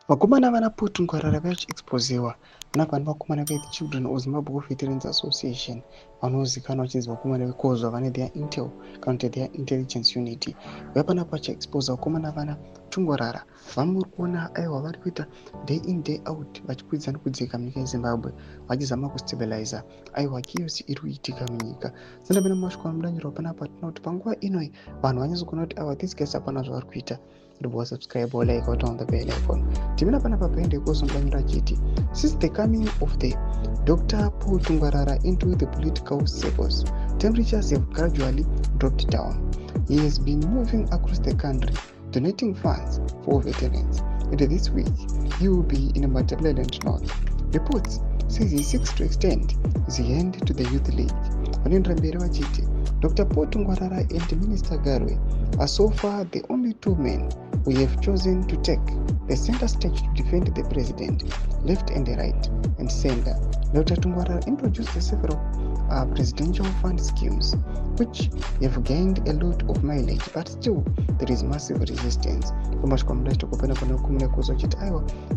Vakomana vana Paul Tungwarara vachiexposewa navanhu vakomana veThe Children of Zimbabwe Veterans Association vanozivikanwa vachinzi vakomana vekozva vane their intel kana kuti their intelligence unit. Vapanapa vachiexposa vakomana vana Tungwarara vamuri kuona aiwa vari kuita day in day out vachikwidza nekudzika munyika yeZimbabwe vachizama kustabiliza aiwa chaos iri kuitika munyika. Sendapena masvika mudanyiro panapa tinoona kuti panguva inoi vanhu vanyatsokuona kuti aiwa these guys hapana zvavari kuita. Ndibva subscribe or like or on the bell icon. Timina panapa paende kusunganyira chiti. Since the coming of the Dr. Paul Tungwarara into the political circles, temperatures have gradually dropped down. He has been moving across the country, donating funds for veterans. And this week, he will be in a Matabeleland North. Reports says he seeks to extend his hand to the Youth League. Dr. Paul Tungwarara and Minister Garwe are so far the only two men who have chosen to take the center stage to defend the president, left and right and center. Dr. Tungwarara introduced several presidential fund schemes which have gained a lot of mileage, but still there is massive resistance.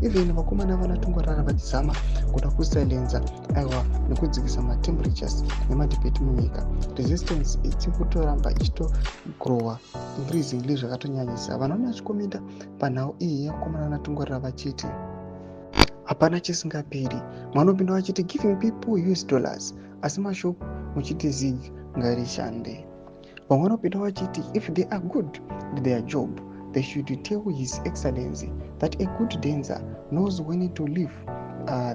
Even vakomana vana Tungwarara vachizama kuda kusilenza aiwa nekudzikisa matemperatures nemadebate munyika, resistance iri kutoramba ichitogrowa increasingly zvakatonyanyisa. Vanhu vanachikomenda panhau iyi yevakomana vana Tungwarara vachiti hapana chisingaperi. Vanopinda vachiti giving people $, asi mashoko muchiti zig ngarishande. Vamwe vanopinda vachiti if they are good at their job, they should tell His Excellency that a good dancer knows when to leave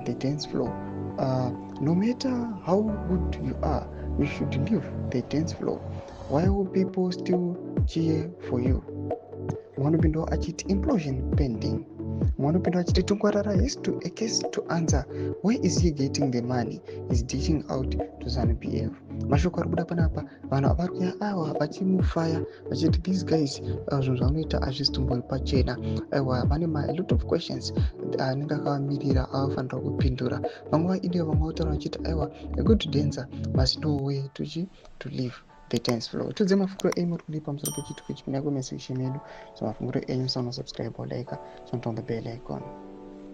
the dance floor. No matter how good you are, you should leave the dance floor while people still cheer for you. Vanopinda vachiti implosion pending. Vanopinda vachiti Tungwarara has a case to answer. Where is he getting the money he's dishing out to ZANU-PF? Mashoko ari kuda panapa vanhu vari kuya aiwa vachimufaya vachiti these guys zvinhu zvavanoita hazvisimbori pachena. Aiwa vane a lot of questions anenge akavamirira avafanira kupindura. Vamwe vaidiwa vamwe vautaura vachiti aiwa a good dancer must know where to leave the dance floor. Tudze mafunguro enyu muri kudii pamusoro pechituko chipinda kumesection yedu. So mafunguro enyu musana subscribe or like, so on the bell icon.